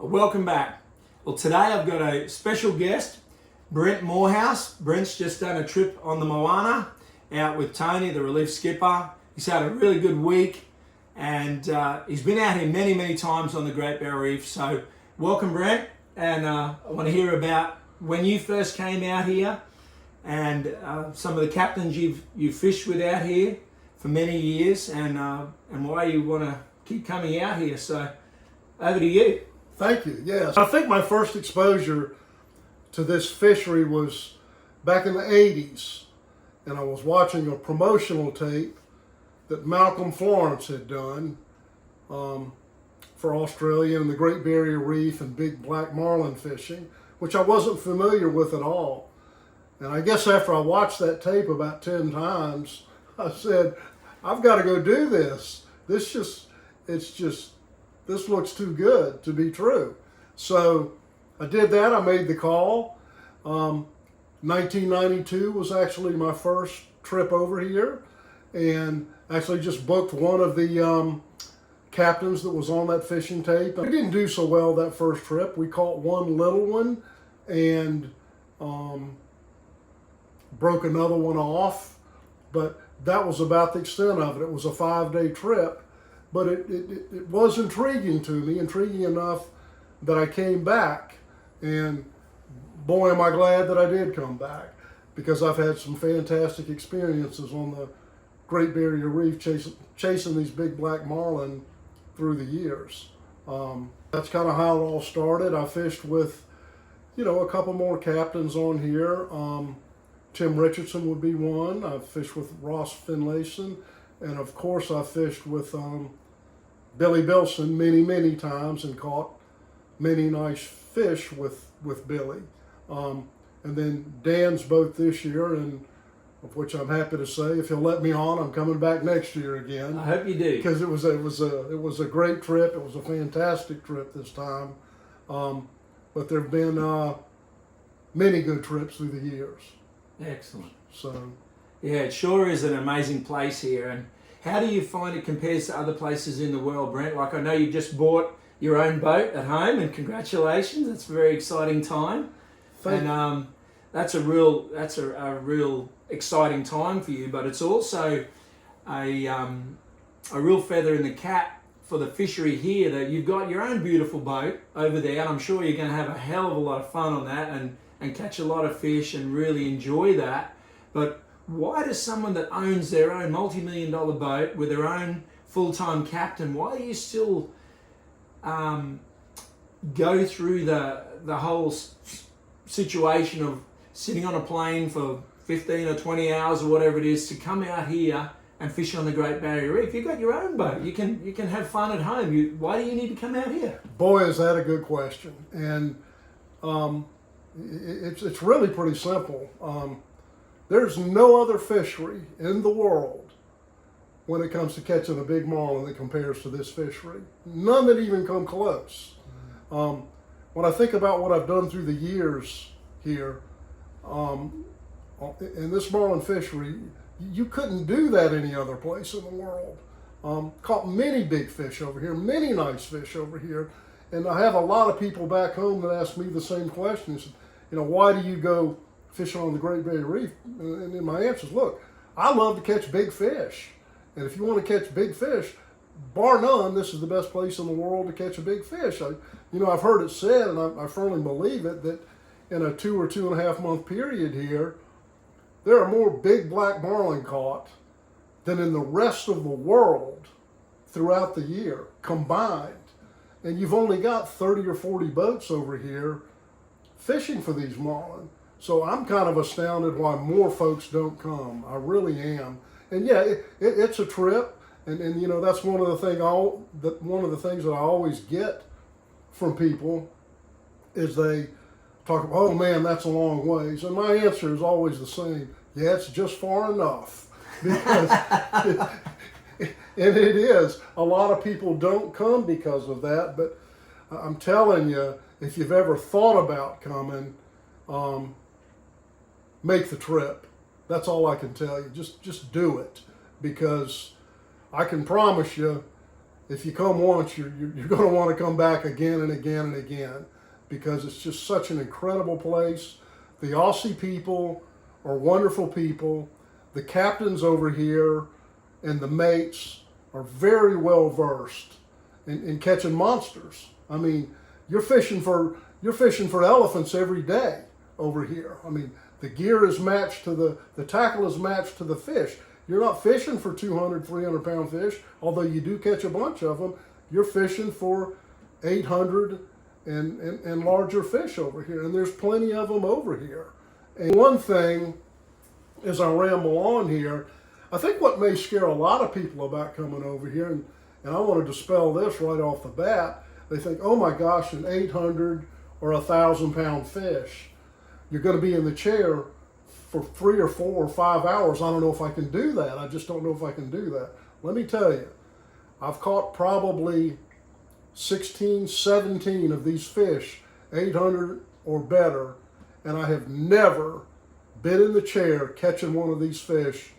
Welcome back. Well, today I've got a special guest, Brent Morehouse. Brent's just done a trip on the Moana out with Tony, the relief skipper. He's had a really good week and he's been out here many times on the Great Barrier Reef. So welcome, Brent, and I want to hear about when you first came out here and some of the captains you've fished with out here for many years and why you want to keep coming out here. So over to you. Thank you. Yes. I think my first exposure to this fishery was back in the 80s, and I was watching a promotional tape that Malcolm Florence had done for Australia and the Great Barrier Reef and big black marlin fishing, which I wasn't familiar with at all. And I guess after I watched that tape about 10 times, I said, I've got to go do this. This looks too good to be true. So I did that. I made the call. 1992 was actually my first trip over here, and actually just booked one of the captains that was on that fishing tape. We didn't do so well that first trip. We caught one little one and broke another one off, but that was about the extent of it. It was a 5-day trip. But it was intriguing to me, intriguing enough that I came back. And boy, am I glad that I did come back, because I've had some fantastic experiences on the Great Barrier Reef chasing these big black marlin through the years. That's kind of how it all started. I fished with, a couple more captains on here. Tim Richardson would be one. I've fished with Ross Finlayson. And of course I fished with Billy Bilson many times and caught many nice fish with Billy. And then Dan's boat this year, and of which I'm happy to say, if he'll let me on, I'm coming back next year again. I hope you do. Because it was a great trip. It was a fantastic trip this time. But there have been many good trips through the years. Excellent. So. Yeah, it sure is an amazing place here. And how do you find it compares to other places in the world, Brent? Like, I know you just bought your own boat at home, and congratulations. That's a very exciting time. Thank you. That's a real exciting time for you, but it's also a real feather in the cap for the fishery here that you've got your own beautiful boat over there, and I'm sure you're going to have a hell of a lot of fun on that and catch a lot of fish and really enjoy that. But why does someone that owns their own multi-million-dollar boat with their own full-time captain, why do you still go through the whole situation of sitting on a plane for 15 or 20 hours or whatever it is to come out here and fish on the Great Barrier Reef? You've got your own boat. You can have fun at home. Why do you need to come out here? Boy, is that a good question. And it's really pretty simple. There's no other fishery in the world when it comes to catching a big marlin that compares to this fishery. None that even come close. When I think about what I've done through the years here, in this marlin fishery, you couldn't do that any other place in the world. Caught many big fish over here, many nice fish over here. And I have a lot of people back home that ask me the same questions. Why do you go fishing on the Great Barrier Reef? And my answer is, look, I love to catch big fish. And if you want to catch big fish, bar none, this is the best place in the world to catch a big fish. I've heard it said, and I firmly believe it, that in a 2 or 2.5 month period here, there are more big black marlin caught than in the rest of the world throughout the year combined. And you've only got 30 or 40 boats over here fishing for these marlin. So I'm kind of astounded why more folks don't come. I really am. And yeah, it's a trip, and that's one of the things that I always get from people is they talk about, oh man, that's a long ways. And my answer is always the same. Yeah, it's just far enough. Because and it is. A lot of people don't come because of that, but I'm telling you, if you've ever thought about coming, make the trip. That's all I can tell you. Just do it, because I can promise you, if you come once, you're going to want to come back again and again and again, because it's just such an incredible place. The Aussie people are wonderful people. The captains over here and the mates are very well versed in catching monsters. I mean, you're fishing for elephants every day over here. I mean, the gear is matched to the tackle is matched to the fish. You're not fishing for 200, 300 pound fish, although you do catch a bunch of them. You're fishing for 800 and larger fish over here, and there's plenty of them over here. And one thing, as I ramble on here, I think what may scare a lot of people about coming over here, and I want to dispel this right off the bat, they think, oh my gosh, an 800 or 1,000 pound fish, you're going to be in the chair for 3 or 4 or 5 hours. I don't know if I can do that. I just don't know if I can do that. Let me tell you, I've caught probably 16, 17 of these fish, 800 or better, and I have never been in the chair catching one of these fish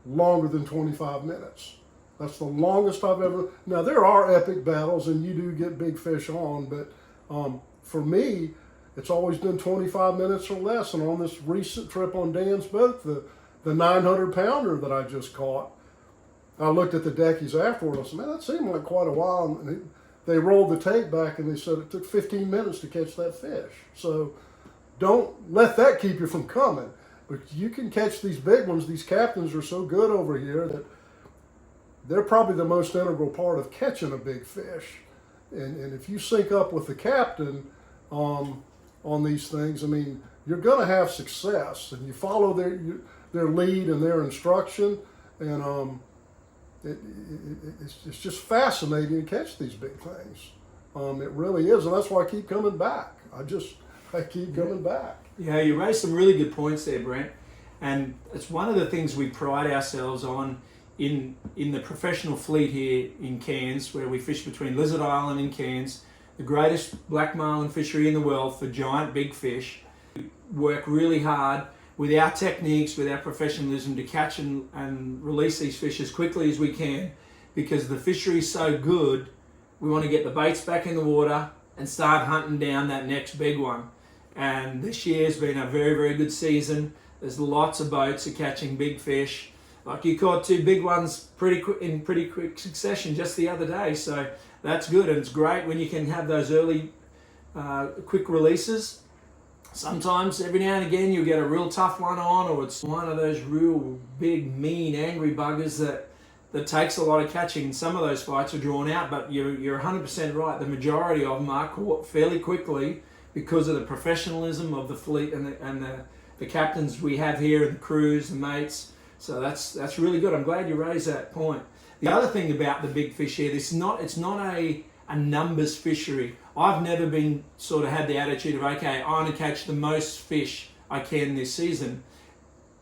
longer than 25 minutes. That's the longest I've ever. Now, there are epic battles, and you do get big fish on, but for me, it's always been 25 minutes or less. And on this recent trip on Dan's boat, the 900 pounder that I just caught, I looked at the deckies afterward. I said, man, that seemed like quite a while. And they rolled the tape back and they said it took 15 minutes to catch that fish. So don't let that keep you from coming. But you can catch these big ones. These captains are so good over here that they're probably the most integral part of catching a big fish. And if you sync up with the captain on these things, I mean, you're going to have success. And you follow their lead and their instruction, and it's just fascinating to catch these big things. It really is, and that's why I keep coming back. I keep coming back. Yeah, you raised some really good points there, Brent. And it's one of the things we pride ourselves on in the professional fleet here in Cairns, where we fish between Lizard Island and Cairns, the greatest black marlin fishery in the world for giant big fish. We work really hard with our techniques, with our professionalism to catch and release these fish as quickly as we can, because the fishery is so good. We want to get the baits back in the water and start hunting down that next big one. And this year has been a very, very good season. There's lots of boats are catching big fish. Like you caught 2 big ones in pretty quick succession just the other day. So that's good, and it's great when you can have those early quick releases. Sometimes, every now and again, you'll get a real tough one on, or it's one of those real big, mean, angry buggers that takes a lot of catching, and some of those fights are drawn out, but you're 100% right. The majority of them are caught fairly quickly because of the professionalism of the fleet and the captains we have here, and the crews, the mates. So that's really good. I'm glad you raised that point. The other thing about the big fish here, it's not a numbers fishery. I've never been had the attitude of, okay, I want to catch the most fish I can this season,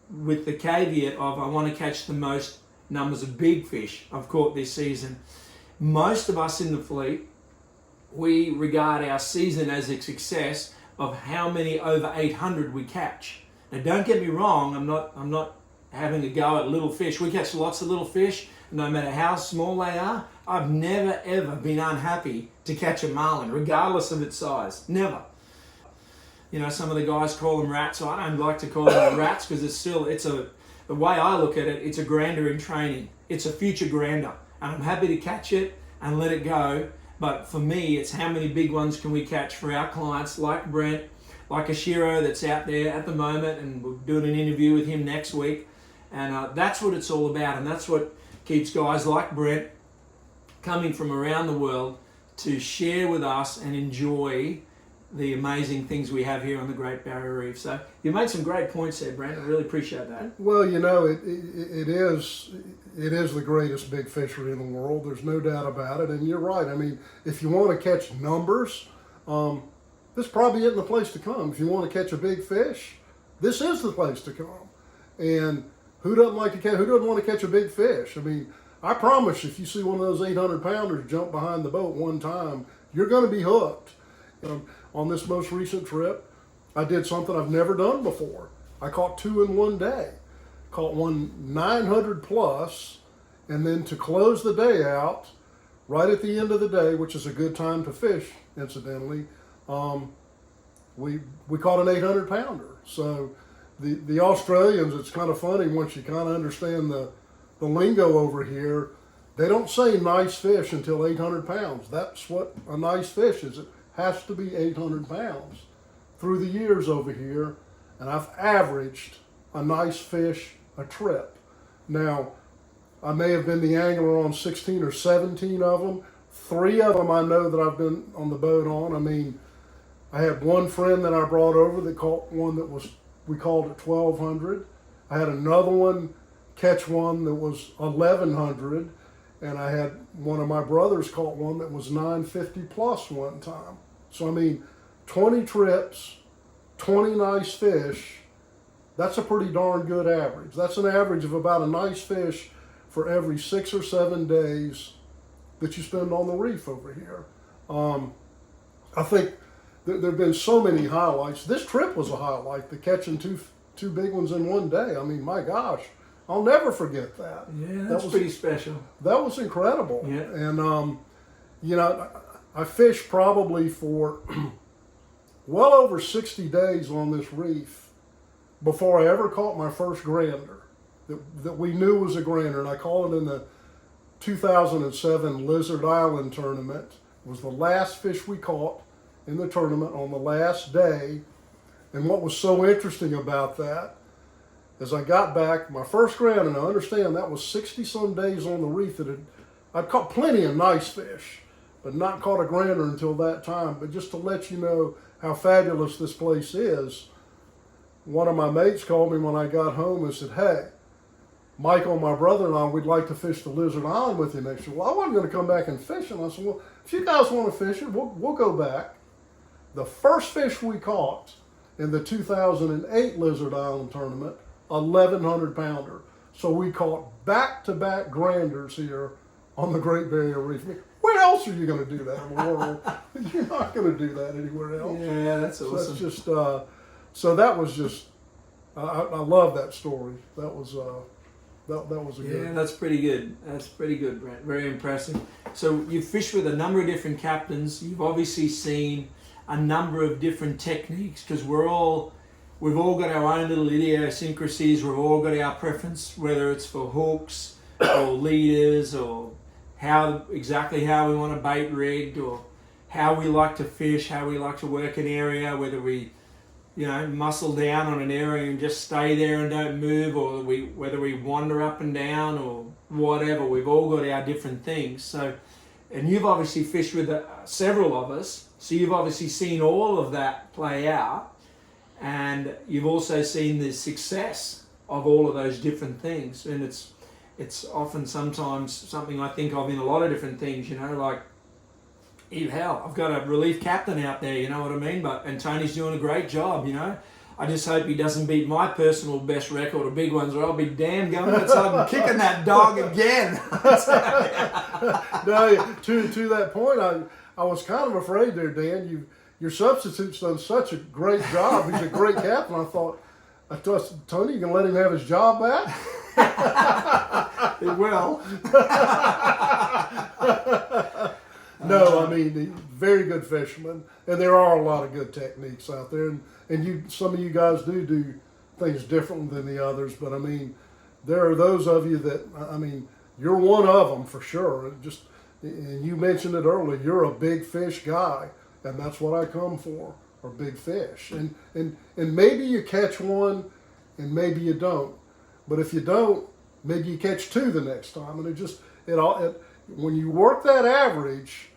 with the caveat of I want to catch the most numbers of big fish I've caught this season. Most of us in the fleet, we regard our season as a success of how many over 800 we catch. Now, don't get me wrong, I'm not having a go at little fish. We catch lots of little fish, no matter how small they are. I've never ever been unhappy to catch a marlin, regardless of its size. Never. You know, some of the guys call them rats. I don't like to call them rats, because the way I look at it, it's a grander in training. It's a future grander, and I'm happy to catch it and let it go. But for me, it's how many big ones can we catch for our clients, like Brent, like Ashiro that's out there at the moment, and we're doing an interview with him next week. And that's what it's all about, and that's what keeps guys like Brent coming from around the world to share with us and enjoy the amazing things we have here on the Great Barrier Reef. So you made some great points there, Brent. I really appreciate that. Well, you know, it is the greatest big fishery in the world. There's no doubt about it. And you're right. I mean, if you want to catch numbers, this probably isn't the place to come. If you want to catch a big fish, this is the place to come. And who doesn't want to catch a big fish? I mean, I promise you, if you see one of those 800 pounders jump behind the boat one time, you're going to be hooked. On this most recent trip, I did something I've never done before. I caught 2 in one day. Caught one 900 plus, and then to close the day out, right at the end of the day, which is a good time to fish, incidentally, we caught an 800 pounder. So the Australians, it's kind of funny once you kind of understand the lingo over here. They don't say nice fish until 800 pounds. That's what a nice fish is. It has to be 800 pounds. Through the years over here, and I've averaged a nice fish a trip. Now, I may have been the angler on 16 or 17 of them. 3 of them I know that I've been on the boat on. I mean, I had one friend that I brought over that caught one that was, we called it 1200. I had another one catch one that was 1100. And I had one of my brothers caught one that was 950 plus one time. So I mean, 20 trips, 20 nice fish, that's a pretty darn good average. That's an average of about a nice fish for every 6 or 7 days that you spend on the reef over here. I think there have been so many highlights. This trip was a highlight, the catching two big ones in one day. I mean, my gosh, I'll never forget that. Yeah, that was pretty special. That was incredible. Yeah. And, you know, I fished probably for well over 60 days on this reef before I ever caught my first grander that we knew was a grander. And I caught it in the 2007 Lizard Island tournament. It was the last fish we caught in the tournament on the last day. And what was so interesting about that, as I got back, my first grander, and I understand that was 60-some days on the reef I'd caught plenty of nice fish, but not caught a grander until that time. But just to let you know how fabulous this place is, one of my mates called me when I got home and said, "Hey, Michael, my brother and I, we'd like to fish the Lizard Island with you next year." Well, I wasn't going to come back and fish. And I said, "Well, if you guys want to fish it, we'll go back." The first fish we caught in the 2008 Lizard Island tournament, 1,100 pounder. So we caught back-to-back granders here on the Great Barrier Reef. Where else are you going to do that in the world? You're not going to do that anywhere else. Yeah, that's awesome. So that's just, so that was just, I love that story. That was a good. Yeah, that's pretty good. That's pretty good, Brent. Very impressive. So you've fished with a number of different captains. You've obviously seen a number of different techniques because we've all got our own little idiosyncrasies. We've all got our preference, whether it's for hooks or leaders or exactly how we want to bait rigged or how we like to fish, how we like to work an area, whether we, muscle down on an area and just stay there and don't move, or whether we wander up and down or whatever. We've all got our different things. So, and you've obviously fished with several of us, so you've obviously seen all of that play out. And you've also seen the success of all of those different things. And it's often sometimes something I think of in a lot of different things, like, hell, I've got a relief captain out there, you know what I mean? And Tony's doing a great job, I just hope he doesn't beat my personal best record of big ones, or I'll be damn going outside and kicking that dog again. No, to that point, I was kind of afraid there, Dan. Your substitute's done such a great job. He's a great captain. I thought, Tony, you can let him have his job back? He will. No, I mean, very good fisherman, and there are a lot of good techniques out there, and some of you guys do things different than the others, but I mean, there are those of you that, I mean, you're one of them for sure. And you mentioned it earlier, you're a big fish guy, and that's what I come for, are big fish. And maybe you catch one, and maybe you don't, but if you don't, maybe you catch 2 the next time, and when you work that average,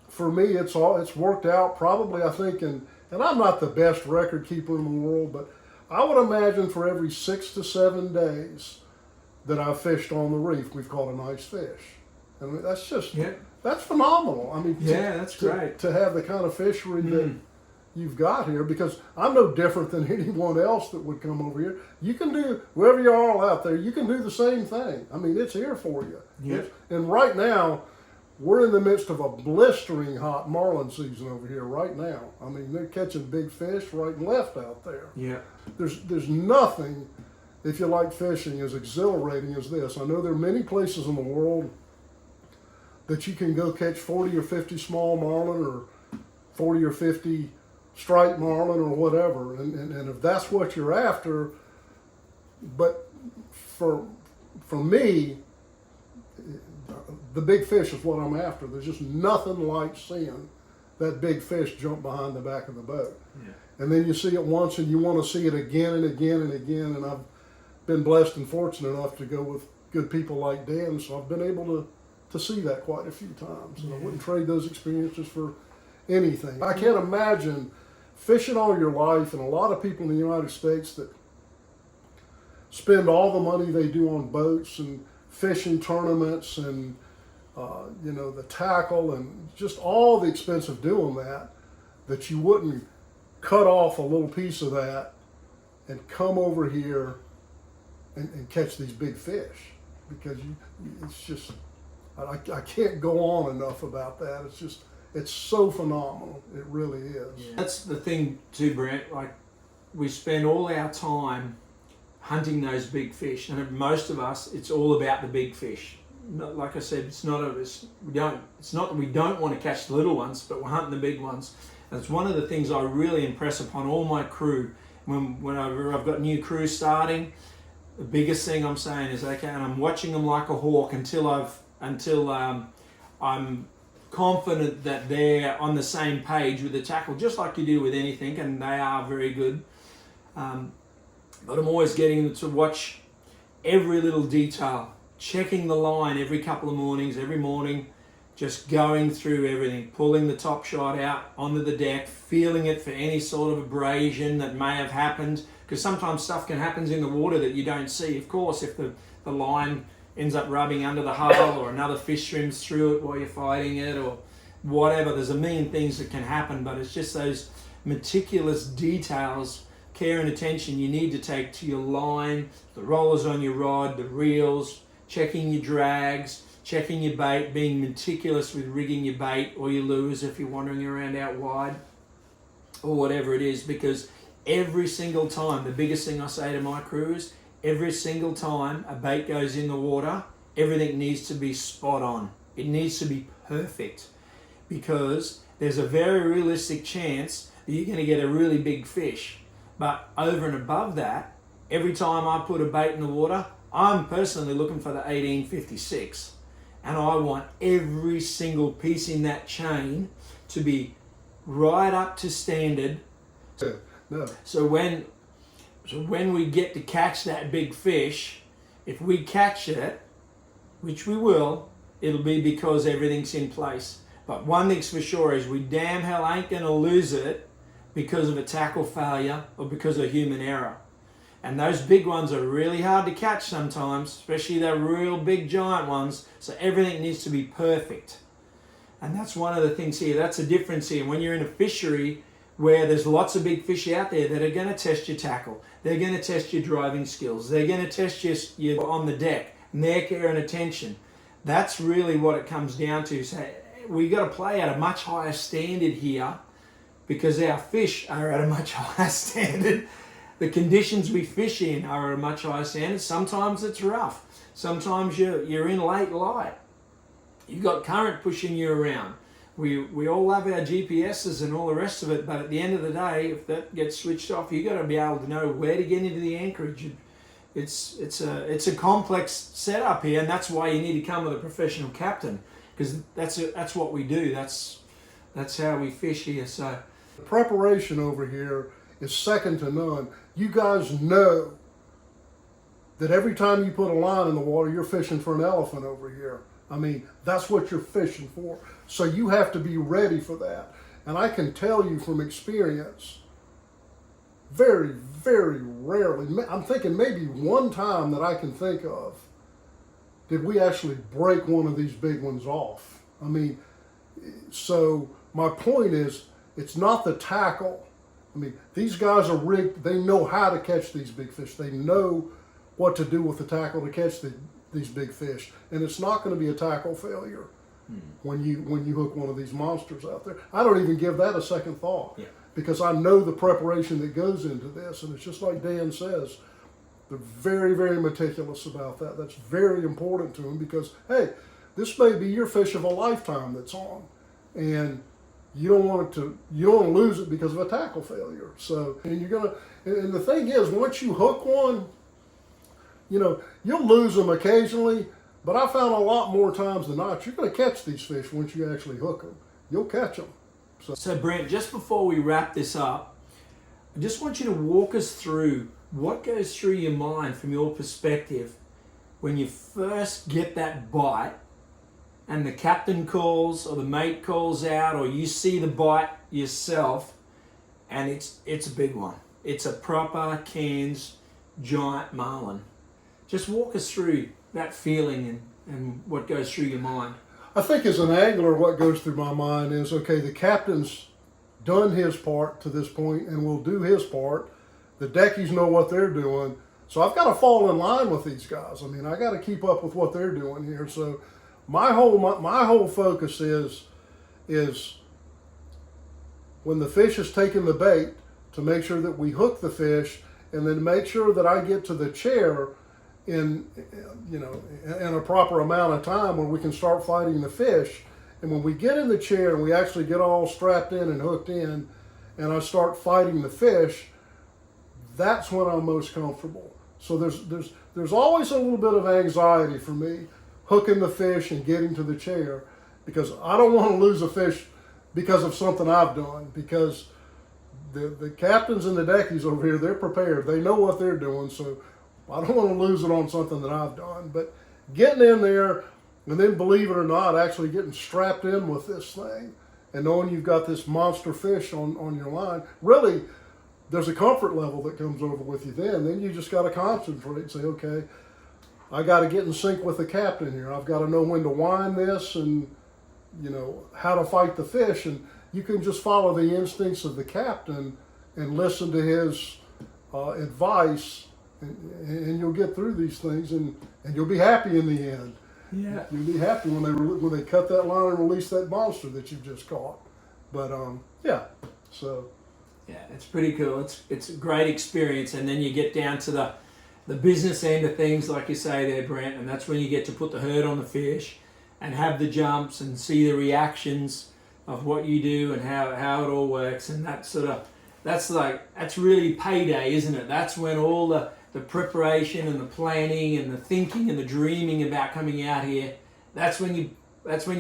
for me, it's worked out probably, I think, and I'm not the best record keeper in the world, but I would imagine for every 6 to 7 days that I've fished on the reef, we've caught a nice fish. I mean, that's phenomenal. I mean, that's great to have the kind of fishery that you've got here, because I'm no different than anyone else that would come over here. You can do, wherever you are all out there, you can do the same thing. I mean, it's here for you. Yeah. And right now, we're in the midst of a blistering hot marlin season over here right now. I mean, they're catching big fish right and left out there. Yeah. There's nothing, if you like fishing, as exhilarating as this. I know there are many places in the world that you can go catch 40 or 50 small marlin or 40 or 50 striped marlin or whatever. And if that's what you're after, but for me, the big fish is what I'm after. There's just nothing like seeing that big fish jump behind the back of the boat. Yeah. And then you see it once and you want to see it again and again and again. And I've been blessed and fortunate enough to go with good people like Dan, so I've been able to see that quite a few times. And I wouldn't trade those experiences for anything. I can't imagine fishing all your life, and a lot of people in the United States that spend all the money they do on boats and fishing tournaments and the tackle and just all the expense of doing that you wouldn't cut off a little piece of that and come over here and catch these big fish, because it's just, I can't go on enough about that. It's so phenomenal. It really is. Yeah. That's the thing too, Brent. Like, we spend all our time hunting those big fish, and most of us, it's all about the big fish. Like I said, it's not that we don't want to catch the little ones, but we're hunting the big ones. And it's one of the things I really impress upon all my crew whenever I've got new crews starting. The biggest thing I'm saying is, okay, and I'm watching them like a hawk until I'm confident that they're on the same page with the tackle, just like you do with anything, and they are very good. But I'm always getting them to watch every little detail, checking the line every couple of mornings, every morning, just going through everything, pulling the top shot out onto the deck, feeling it for any sort of abrasion that may have happened, because sometimes stuff can happen in the water that you don't see. Of course, if the line ends up rubbing under the hull, or another fish swims through it while you're fighting it, or whatever, there's a million things that can happen, but it's just those meticulous details, care and attention you need to take to your line, the rollers on your rod, the reels, checking your drags, checking your bait, being meticulous with rigging your bait or your lures if you're wandering around out wide, or whatever it is, because every single time, the biggest thing I say to my crew is, every single time a bait goes in the water, everything needs to be spot on. It needs to be perfect, because there's a very realistic chance that you're going to get a really big fish. But over and above that, every time I put a bait in the water, I'm personally looking for the 1856. And I want every single piece in that chain to be right up to standard. No. So when we get to catch that big fish, if we catch it, which we will, it'll be because everything's in place. But one thing's for sure is we damn hell ain't going to lose it because of a tackle failure or because of human error. And those big ones are really hard to catch sometimes, especially the real big giant ones. So everything needs to be perfect. And that's one of the things here. That's the difference here. When you're in a fishery where there's lots of big fish out there that are going to test your tackle, they're going to test your driving skills, they're going to test you on the deck, and their care and attention. That's really what it comes down to. So we got to play at a much higher standard here, because our fish are at a much higher standard. The conditions we fish in are at a much higher standard. Sometimes it's rough. Sometimes you're in late light. You've got current pushing you around. We all love our GPSs and all the rest of it, but at the end of the day, if that gets switched off, you've got to be able to know where to get into the anchorage. It's a complex setup here, and that's why you need to come with a professional captain, because that's what we do. That's how we fish here. So the preparation over here is second to none. You guys know that every time you put a line in the water, you're fishing for an elephant over here. I mean, that's what you're fishing for. So you have to be ready for that. And I can tell you from experience, very, very rarely, I'm thinking maybe one time that I can think of, did we actually break one of these big ones off. I mean, so my point is, it's not the tackle. I mean, these guys are rigged. They know how to catch these big fish. They know what to do with the tackle to catch these big fish. And it's not going to be a tackle failure when you hook one of these monsters out there. I don't even give that a second thought, because I know the preparation that goes into this. And it's just like Dan says, they're very, very meticulous about that. That's very important to them, because, hey, this may be your fish of a lifetime that's on, and you don't want to lose it because of a tackle failure. So, and and the thing is, once you hook one, you'll lose them occasionally, but I found a lot more times than not, you're going to catch these fish once you actually hook them. You'll catch them. So Brent, just before we wrap this up, I just want you to walk us through what goes through your mind from your perspective when you first get that bite and the captain calls or the mate calls out or you see the bite yourself and it's a big one. It's a proper Cairns giant marlin. Just walk us through that feeling and what goes through your mind. I think as an angler, what goes through my mind is, okay, the captain's done his part to this point and will do his part. The deckies know what they're doing. So I've got to fall in line with these guys. I mean, I got to keep up with what they're doing here. So my whole focus is when the fish is taking the bait, to make sure that we hook the fish and then make sure that I get to the chair in a proper amount of time when we can start fighting the fish. And when we get in the chair and we actually get all strapped in and hooked in and I start fighting the fish, that's when I'm most comfortable. So there's always a little bit of anxiety for me hooking the fish and getting to the chair, because I don't want to lose a fish because of something I've done, because the captains and the deckies over here, they're prepared. They know what they're doing, so I don't want to lose it on something that I've done. But getting in there and then, believe it or not, actually getting strapped in with this thing and knowing you've got this monster fish on your line, really, there's a comfort level that comes over with you then. Then you just got to concentrate and say, okay, I got to get in sync with the captain here. I've got to know when to wind this and, how to fight the fish. And you can just follow the instincts of the captain and listen to his advice, and you'll get through these things, and you'll be happy in the end. Yeah. You'll be happy when they cut that line and release that monster that you've just caught. But yeah, so. Yeah, it's pretty cool. It's a great experience, and then you get down to the business end of things, like you say there, Brent, and that's when you get to put the hurt on the fish and have the jumps and see the reactions of what you do and how it all works. And that's really payday, isn't it? That's when all the preparation and the planning and the thinking and the dreaming about coming out here, that's when you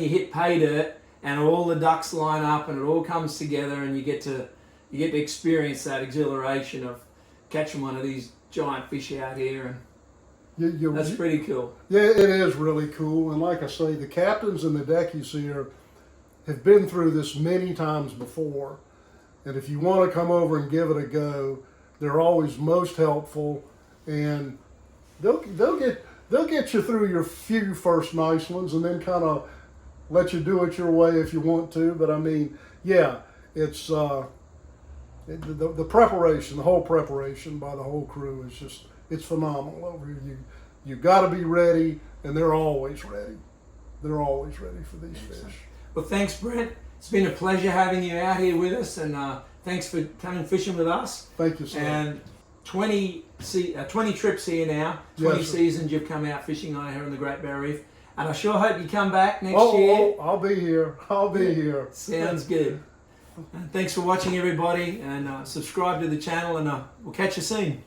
hit pay dirt and all the ducks line up and it all comes together and you get to experience that exhilaration of catching one of these giant fish out here, and that's pretty cool. Yeah, it is really cool. And like I say, the captains and the deckies here have been through this many times before. And if you want to come over and give it a go, they're always most helpful, and they'll get you through your few first nice ones, and then kind of let you do it your way if you want to. But I mean, yeah, it's the preparation, the whole preparation by the whole crew is just, it's phenomenal over here. You got to be ready, and they're always ready. They're always ready for these fish. Well, thanks, Brent. It's been a pleasure having you out here with us, and thanks for coming fishing with us. Thank you, sir. And 20 trips here now, 20 yes, seasons you've come out fishing on here on the Great Barrier Reef. And I sure hope you come back next year. I'll be here. I'll be here. Sounds good. And thanks for watching, everybody, and subscribe to the channel, and we'll catch you soon.